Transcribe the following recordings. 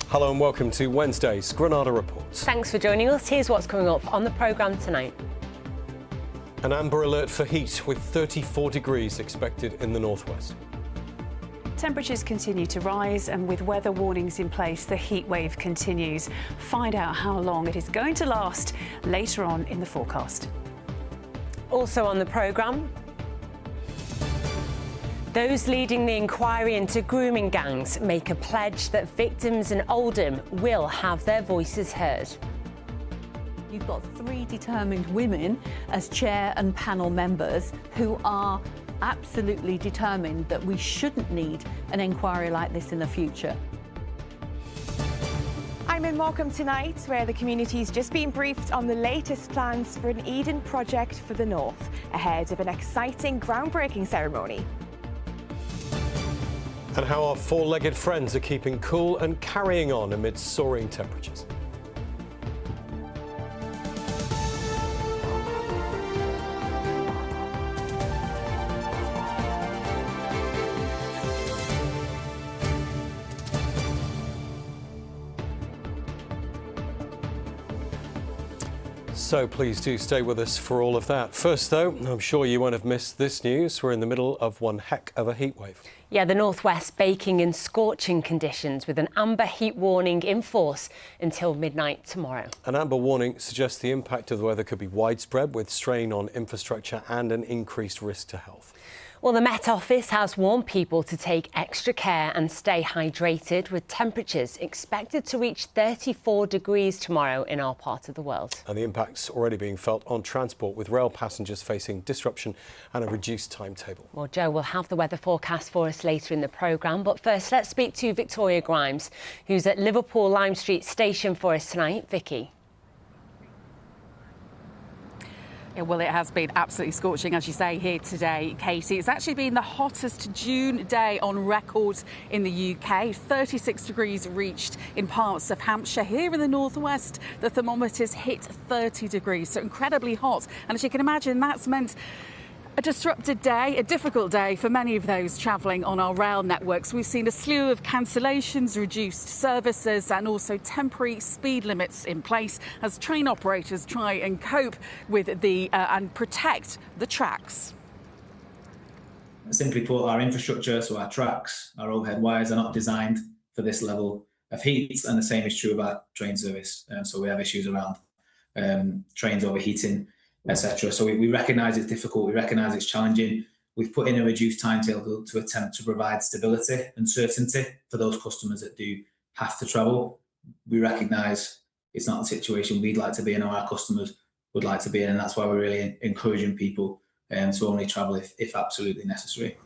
Hello and welcome to Wednesday's Granada Reports. Thanks for joining us. Here's what's coming up on the programme tonight. An amber alert for heat with 34 degrees expected in the northwest. Temperatures continue to rise, and with weather warnings in place, the heat wave continues. Find out how long it is going to last later on in the forecast. Also on the programme, those leading the inquiry into grooming gangs make a pledge that victims in Oldham will have their voices heard. You've got 3 determined women as chair and panel members who are absolutely determined that we shouldn't need an inquiry like this in the future. I'm in Morecambe tonight, where the community's just been briefed on the latest plans for an Eden project for the North, ahead of an exciting groundbreaking ceremony. And how our four-legged friends are keeping cool and carrying on amid soaring temperatures. So please do stay with us for all of that. First, though, I'm sure you won't have missed this news. We're in the middle of one heck of a heatwave. Yeah, the northwest baking in scorching conditions with an amber heat warning in force until midnight tomorrow. An amber warning suggests the impact of the weather could be widespread, with strain on infrastructure and an increased risk to health. Well, the Met Office has warned people to take extra care and stay hydrated, with temperatures expected to reach 34 degrees tomorrow in our part of the world. And the impact's already being felt on transport, with rail passengers facing disruption and a reduced timetable. Well, Joe will have the weather forecast for us later in the programme, but first let's speak to Victoria Grimes, who's at Liverpool Lime Street Station for us tonight. Vicky. Well, it has been absolutely scorching, as you say, here today, Katie. It's actually been the hottest June day on record in the UK. 36 degrees reached in parts of Hampshire. Here in the northwest, the thermometers hit 30 degrees, so incredibly hot. And as you can imagine, that's meant a disrupted day, a difficult day for many of those travelling on our rail networks. We've seen a slew of cancellations, reduced services and also temporary speed limits in place as train operators try and cope with and protect the tracks. Simply put, our infrastructure, so our tracks, our overhead wires are not designed for this level of heat, and the same is true of our train service. So we have issues around trains overheating, etc. So we recognise it's difficult, we recognise it's challenging. We've put in a reduced timetable to attempt to provide stability and certainty for those customers that do have to travel. We recognise it's not a situation we'd like to be in or our customers would like to be in, and that's why we're really encouraging people to only travel if absolutely necessary.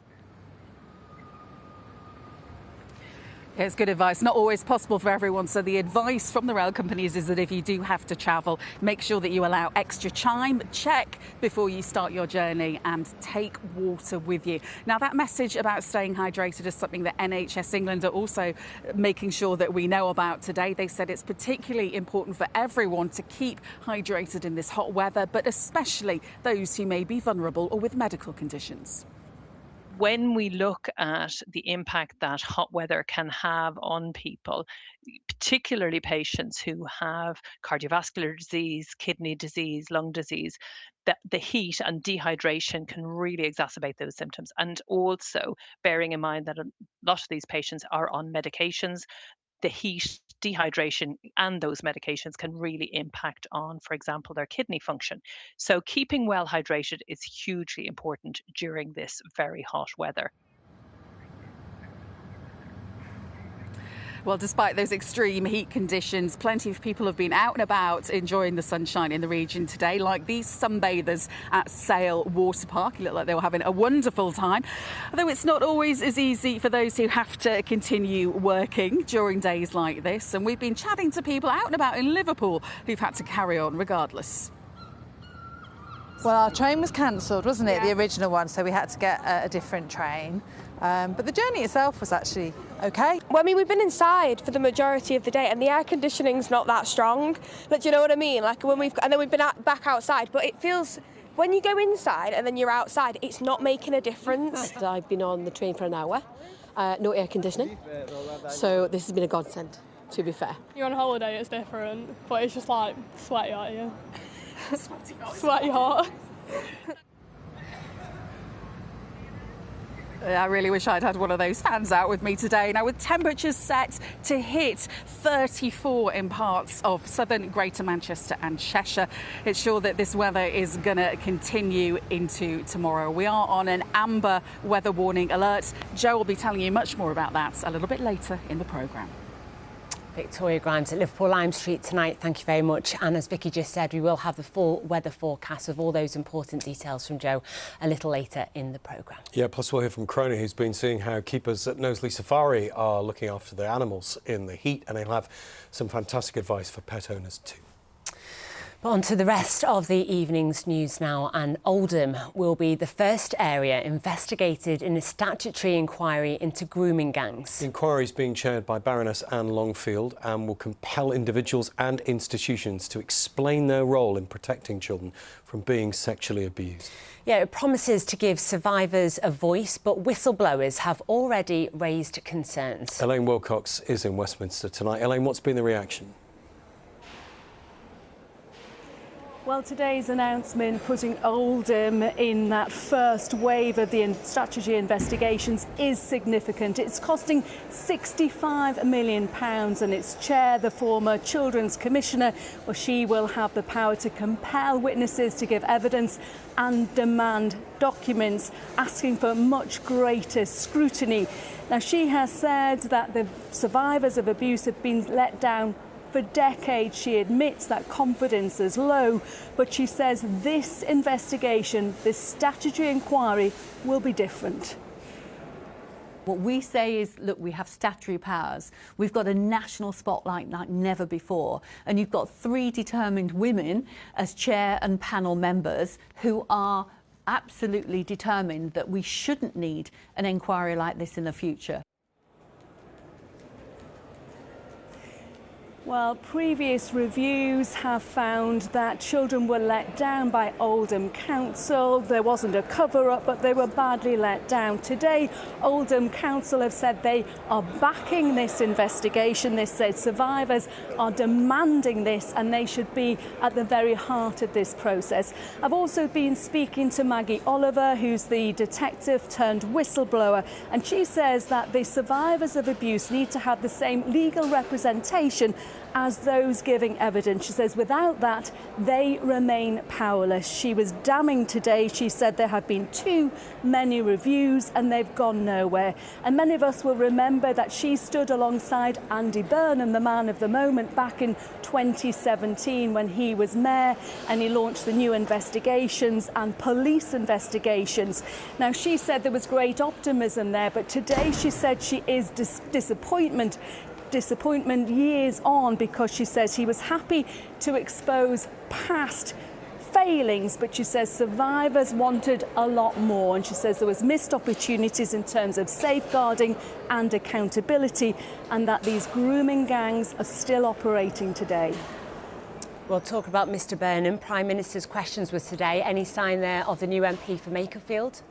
It's good advice. Not always possible for everyone. So the advice from the rail companies is that if you do have to travel, make sure that you allow extra time, check before you start your journey, and take water with you. Now, that message about staying hydrated is something that NHS England are also making sure that we know about today. They said it's particularly important for everyone to keep hydrated in this hot weather, but especially those who may be vulnerable or with medical conditions. When we look at the impact that hot weather can have on people, particularly patients who have cardiovascular disease, kidney disease, lung disease, that the heat and dehydration can really exacerbate those symptoms. And also bearing in mind that a lot of these patients are on medications, the heat, dehydration and those medications can really impact on, for example, their kidney function. So keeping well hydrated is hugely important during this very hot weather. Well, despite those extreme heat conditions, plenty of people have been out and about enjoying the sunshine in the region today, like these sunbathers at Sale Water Park. It looked like they were having a wonderful time. Although it's not always as easy for those who have to continue working during days like this. And we've been chatting to people out and about in Liverpool who've had to carry on regardless. Well, our train was cancelled, wasn't it? Yeah. The original one, so we had to get a different train. But the journey itself was actually okay. Well, I mean, we've been inside for the majority of the day, and the air conditioning's not that strong. Like, do you know what I mean? Like when we've been back outside, but it feels when you go inside and then you're outside, it's not making a difference. I've been on the train for an hour, no air conditioning, so this has been a godsend. to be fair. You're on holiday, it's different, but it's just like sweaty out here. Sweaty hot. I really wish I'd had one of those fans out with me today. Now, with temperatures set to hit 34 in parts of southern Greater Manchester and Cheshire, it's sure that this weather is going to continue into tomorrow. We are on an amber weather warning alert. Joe will be telling you much more about that a little bit later in the programme. Victoria Grimes at Liverpool Lime Street tonight. Thank you very much. And as Vicky just said, we will have the full weather forecast with all those important details from Joe a little later in the programme. Yeah, plus we'll hear from Crony, who's been seeing how keepers at Knowsley Safari are looking after their animals in the heat, and he'll have some fantastic advice for pet owners too. But on to the rest of the evening's news now, and Oldham will be the first area investigated in a statutory inquiry into grooming gangs. The inquiry is being chaired by Baroness Anne Longfield and will compel individuals and institutions to explain their role in protecting children from being sexually abused. Yeah, it promises to give survivors a voice, but whistleblowers have already raised concerns. Elaine Wilcox is in Westminster tonight. Elaine, what's been the reaction? Well, today's announcement putting Oldham in that first wave of the statutory investigations is significant. It's costing £65 million, and its chair, the former Children's Commissioner, well, she will have the power to compel witnesses to give evidence and demand documents, asking for much greater scrutiny. Now, she has said that the survivors of abuse have been let down for decades. She admits that confidence is low, but she says this investigation, this statutory inquiry, will be different. What we say is, look, we have statutory powers. We've got a national spotlight like never before. And you've got 3 determined women as chair and panel members who are absolutely determined that we shouldn't need an inquiry like this in the future. Well, previous reviews have found that children were let down by Oldham Council. There wasn't a cover-up, but they were badly let down. Today, Oldham Council have said they are backing this investigation. They said survivors are demanding this and they should be at the very heart of this process. I've also been speaking to Maggie Oliver, who's the detective turned whistleblower, and she says that the survivors of abuse need to have the same legal representation as those giving evidence. She says without that, they remain powerless. She was damning today. She said there have been too many reviews and they've gone nowhere. And many of us will remember that she stood alongside Andy Burnham, the man of the moment, back in 2017 when he was mayor, and he launched the new investigations and police investigations. Now, she said there was great optimism there, but today she said she is disappointment years on, because she says he was happy to expose past failings, but she says survivors wanted a lot more, and she says there was missed opportunities in terms of safeguarding and accountability, and that these grooming gangs are still operating today. We'll talk about Mr Burnham. Prime Minister's questions was today. Any sign there of the new MP for Makerfield?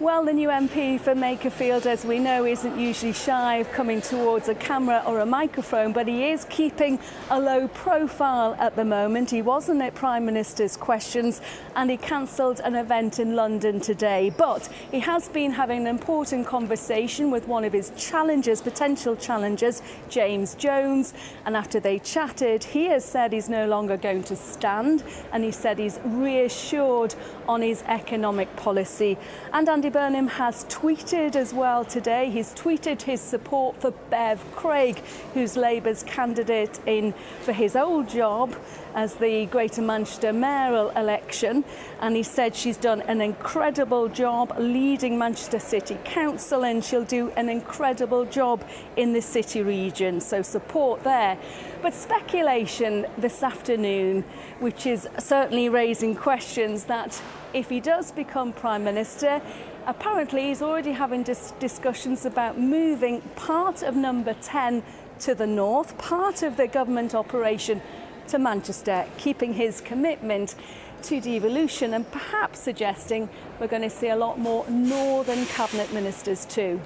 Well, the new MP for Makerfield, as we know, isn't usually shy of coming towards a camera or a microphone, but he is keeping a low profile at the moment. He wasn't at Prime Minister's questions and he cancelled an event in London today. But he has been having an important conversation with one of his challengers, potential challengers, James Jones. And after they chatted, he has said he's no longer going to stand, and he said he's reassured on his economic policy. And Andy Burnham has tweeted as well today. He's tweeted his support for Bev Craig, who's Labour's candidate in for his old job as the Greater Manchester mayoral election. And he said she's done an incredible job leading Manchester City Council, and she'll do an incredible job in the city region. So support there. But speculation this afternoon, which is certainly raising questions, that if he does become Prime Minister, apparently he's already having discussions about moving part of Number 10 to the north, part of the government operation to Manchester, keeping his commitment to devolution, and perhaps suggesting we're going to see a lot more northern cabinet ministers too.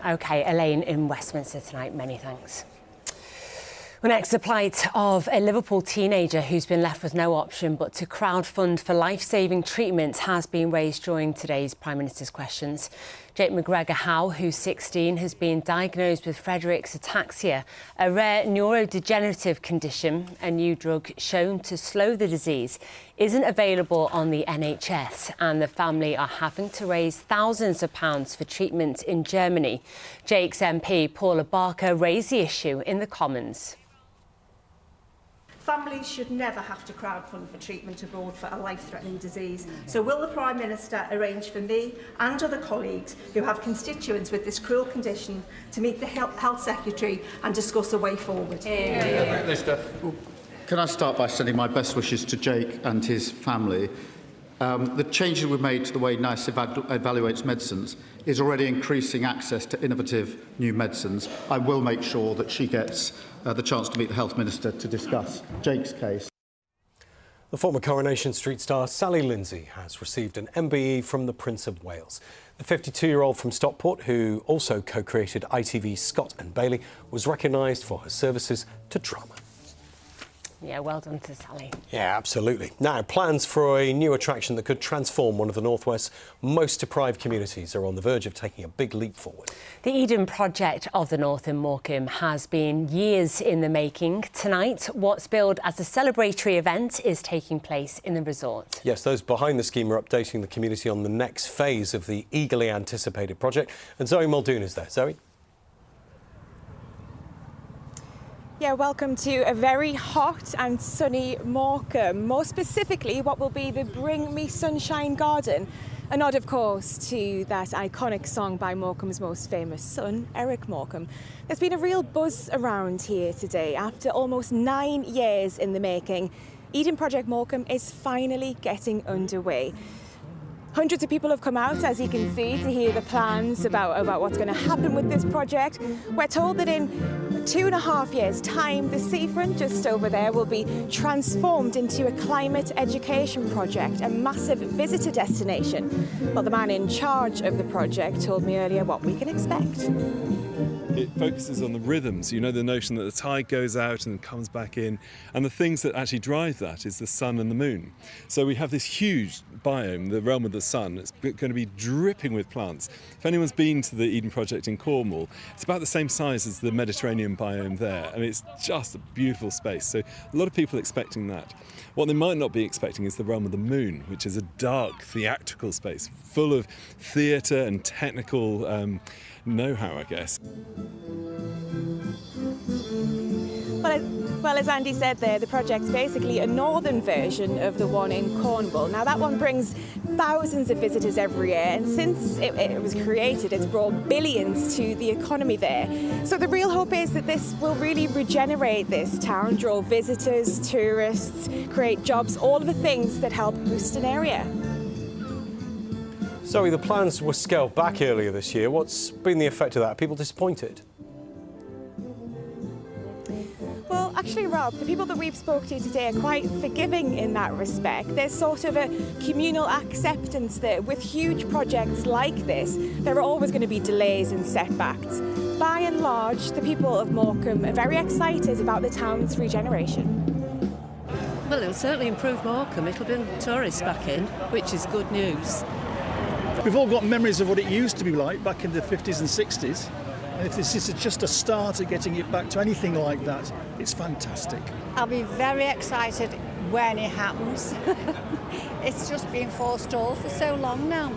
OK, Elaine in Westminster tonight, many thanks. Well, next, the plight of a Liverpool teenager who's been left with no option but to crowdfund for life-saving treatment has been raised during today's Prime Minister's questions. Jake McGregor-Howe, who's 16, has been diagnosed with Friedreich's ataxia, a rare neurodegenerative condition. A new drug shown to slow the disease isn't available on the NHS, and the family are having to raise thousands of pounds for treatment in Germany. Jake's MP, Paula Barker, raised the issue in the Commons. Families should never have to crowdfund for treatment abroad for a life-threatening disease. So will the Prime Minister arrange for me and other colleagues who have constituents with this cruel condition to meet the Health Secretary and discuss a way forward? Minister. Can I start by sending my best wishes to Jake and his family? The changes we've made to the way NICE evaluates medicines is already increasing access to innovative new medicines. I will make sure that she gets the chance to meet the Health Minister to discuss Jake's case. The former Coronation Street star Sally Lindsay has received an MBE from the Prince of Wales. The 52-year-old from Stockport, who also co-created ITV's Scott and Bailey, was recognised for her services to drama. Yeah, well done to Sally. Yeah, absolutely. Now, plans for a new attraction that could transform one of the North West's most deprived communities are on the verge of taking a big leap forward. The Eden project of the North in Morecambe has been years in the making. Tonight, what's billed as a celebratory event is taking place in the resort. Yes, those behind the scheme are updating the community on the next phase of the eagerly anticipated project. And Zoe Muldoon is there. Zoe? Yeah, welcome to a very hot and sunny Morecambe. More specifically, what will be the Bring Me Sunshine Garden. A nod, of course, to that iconic song by Morecambe's most famous son, Eric Morecambe. There's been a real buzz around here today. After almost 9 years in the making, Eden Project Morecambe is finally getting underway. Hundreds of people have come out, as you can see, to hear the plans about what's going to happen with this project. We're told that in 2.5 years' time, the seafront just over there will be transformed into a climate education project, a massive visitor destination. Well, the man in charge of the project told me earlier what we can expect. It focuses on the rhythms, you know, the notion that the tide goes out and comes back in, and the things that actually drive that is the sun and the moon. So we have this huge biome, the realm of the sun. It's going to be dripping with plants. If anyone's been to the Eden Project in Cornwall, it's about the same size as the Mediterranean biome there, and it's just a beautiful space. So a lot of people are expecting that. What they might not be expecting is the realm of the moon, which is a dark theatrical space full of theatre and technical know-how, I guess. Well, as Andy said there, the project's basically a northern version of the one in Cornwall. Now, that one brings thousands of visitors every year, and since it was created, it's brought billions to the economy there. So the real hope is that this will really regenerate this town, draw visitors, tourists, create jobs, all of the things that help boost an area. Zoe, the plans were scaled back earlier this year. What's been the effect of that? Are people disappointed? Well, actually, Rob, the people that we've spoke to today are quite forgiving in that respect. There's sort of a communal acceptance there. With huge projects like this, there are always going to be delays and setbacks. By and large, the people of Morecambe are very excited about the town's regeneration. Well, it'll certainly improve Morecambe. It'll bring tourists back in, which is good news. We've all got memories of what it used to be like back in the 50s and 60s. And if this is just a start at getting it back to anything like that, it's fantastic. I'll be very excited when it happens. It's just been forestalled for so long now.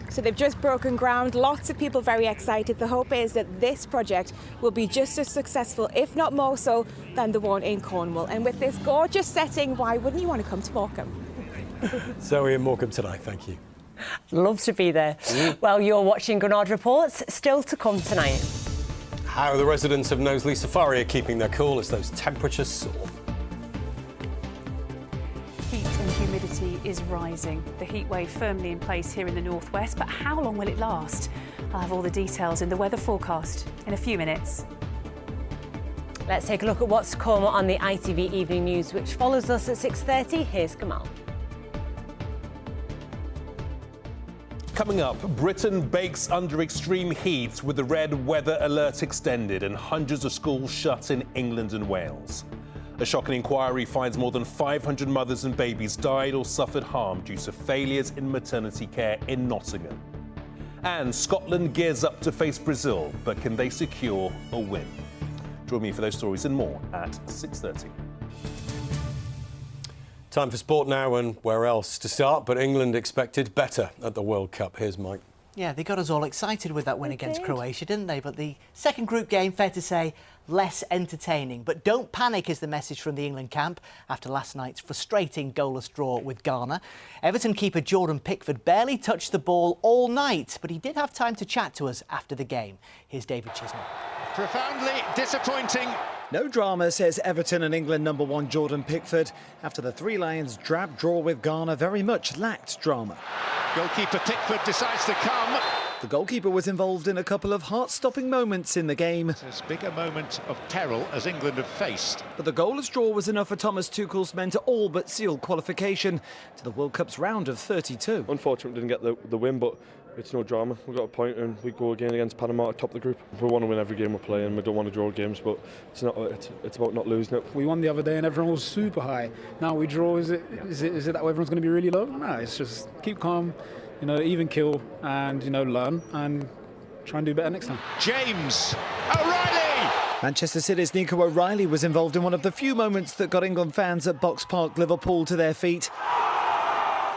So they've just broken ground, lots of people very excited. The hope is that this project will be just as successful, if not more so, than the one in Cornwall. And with this gorgeous setting, why wouldn't you want to come to Morecambe? Zoe in Morecambe tonight, thank you. Love to be there. Well, you're watching Granada Reports, still to come tonight. How the residents of Knowsley Safari are keeping their cool as those temperatures soar. Heat and humidity is rising. The heat wave firmly in place here in the northwest, but how long will it last? I'll have all the details in the weather forecast in a few minutes. Let's take a look at what's to come on the ITV Evening News, which follows us at 6:30. Here's Kamal. Coming up, Britain bakes under extreme heat with the red weather alert extended and hundreds of schools shut in England and Wales. A shocking inquiry finds more than 500 mothers and babies died or suffered harm due to failures in maternity care in Nottingham. And Scotland gears up to face Brazil, but can they secure a win? Join me for those stories and more at 6:30. Time for sport now, and where else to start but England expected better at the World Cup. Here's Mike. Yeah, they got us all excited with that win against Croatia, didn't they? But the second group game, fair to say, less entertaining. But don't panic is the message from the England camp after last night's frustrating goalless draw with Ghana. Everton keeper Jordan Pickford barely touched the ball all night, but he did have time to chat to us after the game. Here's David Chisnell. Profoundly disappointing. No drama, says Everton and England #1 Jordan Pickford. After the Three Lions' drab draw with Ghana very much lacked drama. Goalkeeper Pickford decides to come. The goalkeeper was involved in a couple of heart-stopping moments in the game. It's as big a moment of peril as England have faced. But the goalless draw was enough for Thomas Tuchel's men to all but seal qualification to the World Cup's round of 32. Unfortunately, didn't get the win, but it's no drama. We've got a point and we go again against Panama to top the group. We want to win every game we're playing. We don't want to draw games, but it's about not losing it. We won the other day and everyone was super high. Now we draw. Is it that everyone's going to be really low? No, it's just keep calm, even kill and learn and try and do better next time. James O'Reilly. Manchester City's Nico O'Reilly was involved in one of the few moments that got England fans at Box Park, Liverpool to their feet,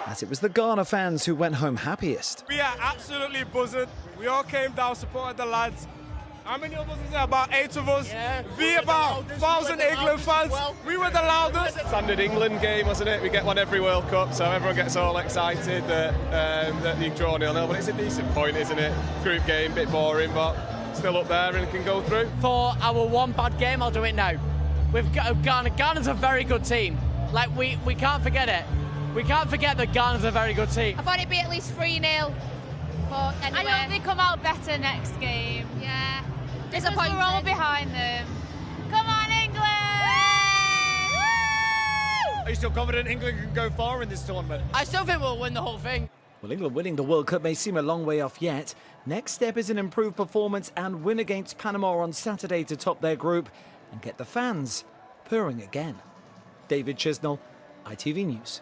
as it was the Ghana fans who went home happiest. We are absolutely buzzing. We all came down, supported the lads. How many of us is there? About 8 of us. Yeah, we about 1,000 England fans. We were the loudest. Standard England game, wasn't it? We get one every World Cup, so everyone gets all excited that you draw 0-0. But it's a decent point, isn't it? Group game, bit boring, but still up there and can go through. For our one bad game, I'll do it now. We've got Ghana. Ghana's a very good team. Like we can't forget it. We can't forget that Ghana's a very good team. I thought it'd be at least 3-0. But anyway. I hope they come out better next game. Yeah. Disappointing. We're all behind them. Come on, England! Are you still confident England can go far in this tournament? I still think we'll win the whole thing. Well, England winning the World Cup may seem a long way off yet. Next step is an improved performance and win against Panama on Saturday to top their group and get the fans purring again. David Chisnell, ITV News.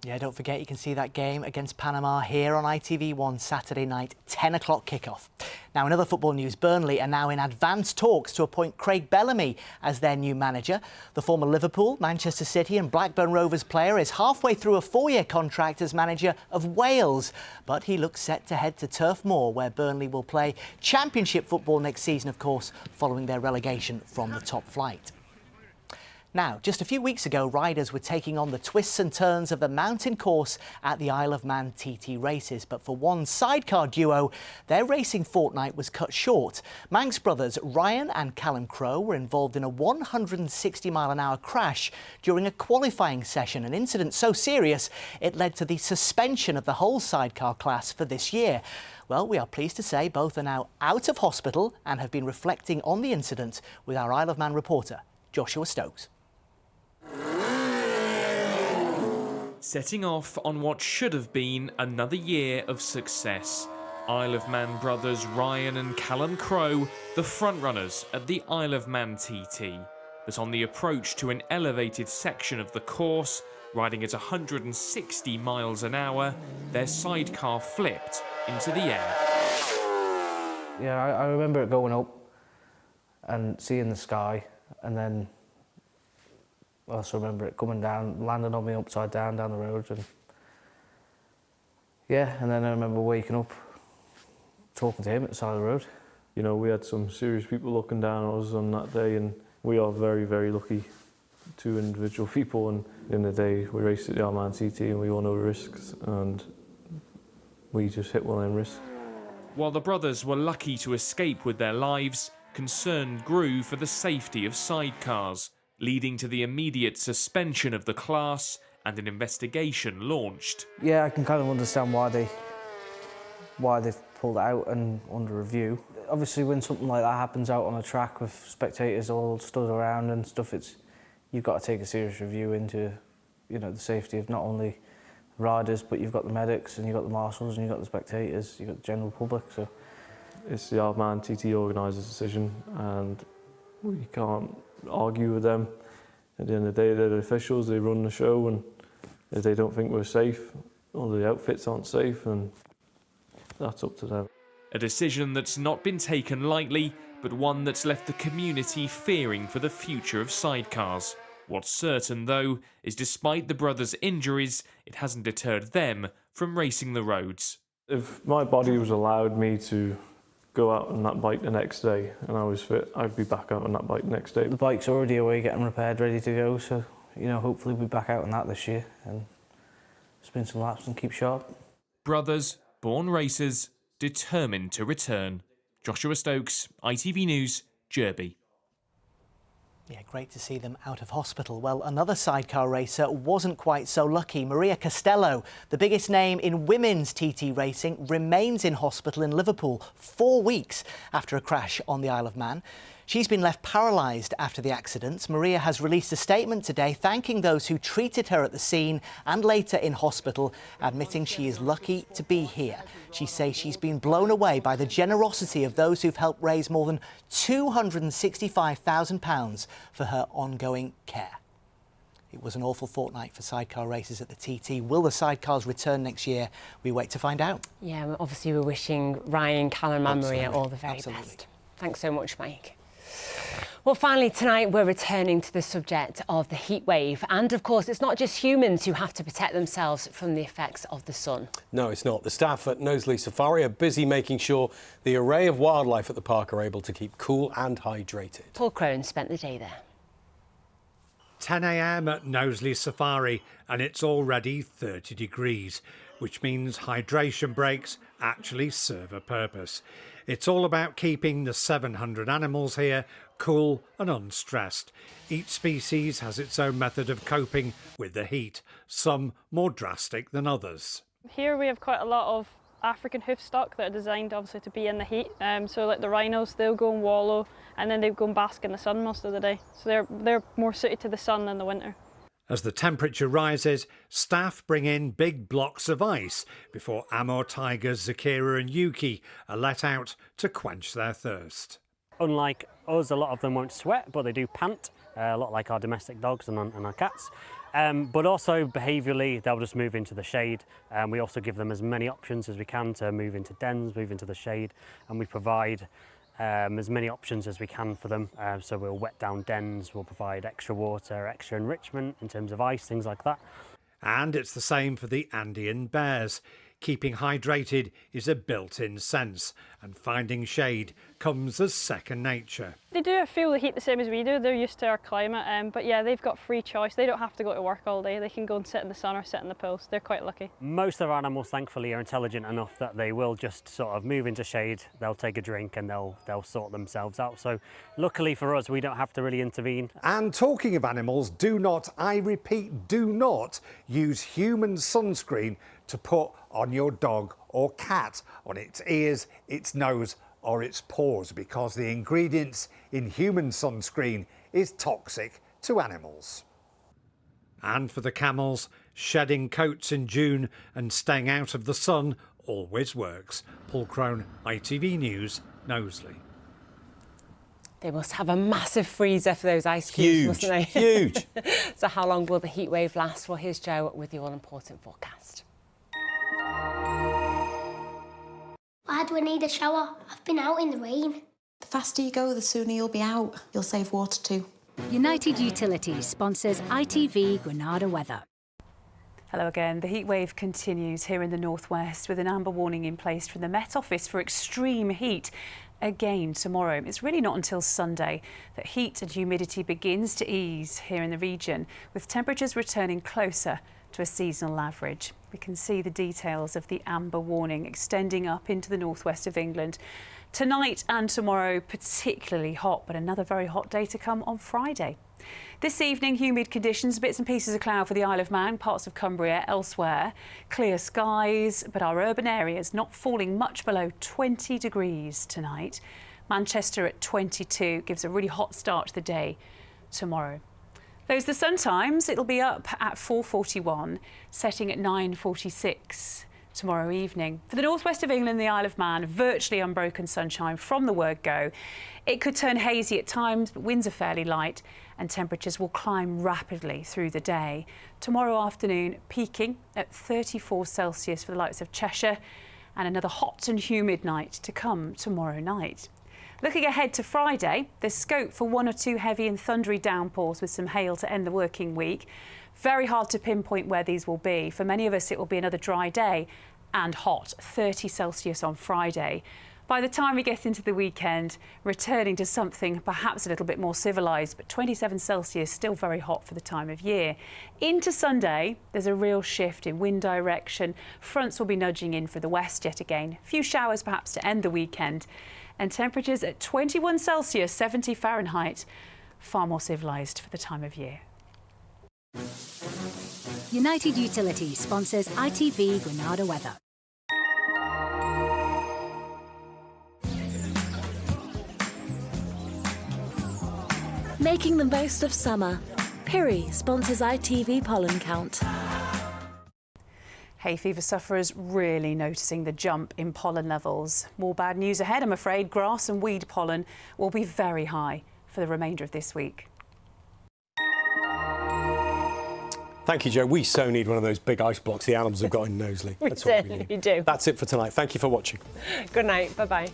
Yeah, don't forget you can see that game against Panama here on ITV1 Saturday night, 10 o'clock kickoff. Now, in other football news, Burnley are now in advanced talks to appoint Craig Bellamy as their new manager. The former Liverpool, Manchester City and Blackburn Rovers player is halfway through a 4-year contract as manager of Wales. But he looks set to head to Turf Moor, where Burnley will play Championship football next season, of course, following their relegation from the top flight. Now, just a few weeks ago, riders were taking on the twists and turns of the mountain course at the Isle of Man TT races. But for one sidecar duo, their racing fortnight was cut short. Manx brothers Ryan and Callum Crowe were involved in a 160-mile-an-hour crash during a qualifying session, an incident so serious it led to the suspension of the whole sidecar class for this year. Well, we are pleased to say both are now out of hospital and have been reflecting on the incident with our Isle of Man reporter, Joshua Stokes. Setting off on what should have been another year of success. Isle of Man brothers Ryan and Callum Crowe, the frontrunners at the Isle of Man TT. But on the approach to an elevated section of the course, riding at 160 miles an hour, their sidecar flipped into the air. Yeah, I remember it going up and seeing the sky, and then I also remember it coming down, landing on me upside down the road, and yeah, and then I remember waking up, talking to him at the side of the road. You know, we had some serious people looking down on us on that day, and we are very, very lucky, two individual people, and at the end of the day, we raced at the Isle of Man TT and we all know the risks, and we just hit one of them risks. While the brothers were lucky to escape with their lives, concern grew for the safety of sidecars, leading to the immediate suspension of the class and an investigation launched. Yeah, I can kind of understand why they've pulled it out and under review. Obviously, when something like that happens out on a track with spectators all stood around and stuff, you've got to take a serious review into, the safety of not only riders, but you've got the medics and you've got the marshals and you've got the spectators, you've got the general public. So it's the Isle of Man TT organisers' decision, and we can't argue with them. At the end of the day, they're the officials, they run the show, and if they don't think we're safe or the outfits aren't safe, then that's up to them. A decision that's not been taken lightly, but one that's left the community fearing for the future of sidecars. What's certain, though, is despite the brothers' injuries, it hasn't deterred them from racing the roads. If my body was allowed me to go out on that bike the next day and I was fit, I'd be back out on that bike the next day. the bike's already away getting repaired, ready to go, so hopefully we'll be back out on that this year and spin some laps and keep sharp. Brothers, born racers, determined to return. Joshua Stokes, ITV News, Derby. Yeah, great to see them out of hospital. Well, another sidecar racer wasn't quite so lucky. Maria Costello, the biggest name in women's TT racing, remains in hospital in Liverpool 4 weeks after a crash on the Isle of Man. She's been left paralysed after the accident. Maria has released a statement today thanking those who treated her at the scene and later in hospital, admitting she is lucky to be here. She says she's been blown away by the generosity of those who've helped raise more than £265,000 for her ongoing care. It was an awful fortnight for sidecar races at the TT. Will the sidecars return next year? We wait to find out. Yeah, obviously we're wishing Ryan, Callum and Maria all the very best. Thanks so much, Mike. Well, finally tonight we're returning to the subject of the heat wave, and of course it's not just humans who have to protect themselves from the effects of the sun. No, it's not. The staff at Knowsley Safari are busy making sure the array of wildlife at the park are able to keep cool and hydrated. Paul Crone spent the day there. 10 a.m. at Knowsley Safari, and it's already 30 degrees, which means hydration breaks actually serve a purpose. It's all about keeping the 700 animals here cool and unstressed. Each species has its own method of coping with the heat, some more drastic than others. Here we have quite a lot of African hoofstock that are designed obviously to be in the heat. So like the rhinos, they'll go and wallow and then they go and bask in the sun most of the day. So they're more suited to the sun than the winter. As the temperature rises, staff bring in big blocks of ice before Amur tigers Zakira and Yuki are let out to quench their thirst. Unlike us, a lot of them won't sweat, but they do pant, a lot like our domestic dogs and our cats. But also behaviourally, they'll just move into the shade. We also give them as many options as we can to move into dens, move into the shade, and we provide as many options as we can for them. So we'll wet down dens, we'll provide extra water, extra enrichment in terms of ice, things like that. And it's the same for the Andean bears. Keeping hydrated is a built-in sense, and finding shade comes as second nature. They do feel the heat the same as we do. They're used to our climate, but yeah, they've got free choice. They don't have to go to work all day. They can go and sit in the sun or sit in the pool. They're quite lucky. Most of our animals, thankfully, are intelligent enough that they will just sort of move into shade. They'll take a drink and they'll sort themselves out. So luckily for us, we don't have to really intervene. And talking of animals, do not, I repeat, do not use human sunscreen to put on your dog or cat, on its ears, its nose or its paws, because the ingredients in human sunscreen is toxic to animals. And for the camels, shedding coats in June and staying out of the sun always works. Paul Crone, ITV News, Knowsley. They must have a massive freezer for those ice cubes, mustn't they? Huge. So how long will the heat wave last? Well, here's Joe with the all-important forecast. Why do I need a shower? I've been out in the rain. The faster you go, the sooner you'll be out. You'll save water too. United Utilities sponsors ITV Granada weather. Hello again. The heat wave continues here in the northwest with an amber warning in place from the Met Office for extreme heat. Again tomorrow. It's really not until Sunday that heat and humidity begins to ease here in the region, with temperatures returning closer to a seasonal average. We can see the details of the amber warning extending up into the northwest of England. Tonight and tomorrow particularly hot, but another very hot day to come on Friday. This evening, humid conditions, bits and pieces of cloud for the Isle of Man, parts of Cumbria, elsewhere. Clear skies, but our urban areas not falling much below 20 degrees tonight. Manchester at 22 gives a really hot start to the day tomorrow. Those the sun times. It'll be up at 4:41, setting at 9:46 tomorrow evening. For the northwest of England, the Isle of Man, virtually unbroken sunshine from the word go. It could turn hazy at times, but winds are fairly light and temperatures will climb rapidly through the day. Tomorrow afternoon, peaking at 34 Celsius for the likes of Cheshire, and another hot and humid night to come tomorrow night. Looking ahead to Friday, there's scope for 1 or 2 heavy and thundery downpours with some hail to end the working week. Very hard to pinpoint where these will be. For many of us, it will be another dry day and hot, 30 Celsius on Friday. By the time we get into the weekend, returning to something perhaps a little bit more civilised, but 27 Celsius, still very hot for the time of year. Into Sunday, there's a real shift in wind direction. Fronts will be nudging in for the west yet again. A few showers perhaps to end the weekend. And temperatures at 21 Celsius, 70 Fahrenheit, far more civilised for the time of year. United Utilities sponsors ITV Granada weather. Making the most of summer. Piri sponsors ITV pollen count. Hay fever sufferers really noticing the jump in pollen levels. More bad news ahead, I'm afraid. Grass and weed pollen will be very high for the remainder of this week. Thank you, Jo. We so need one of those big ice blocks the animals have got in Knowsley. We certainly do. That's it for tonight. Thank you for watching. Good night. Bye-bye.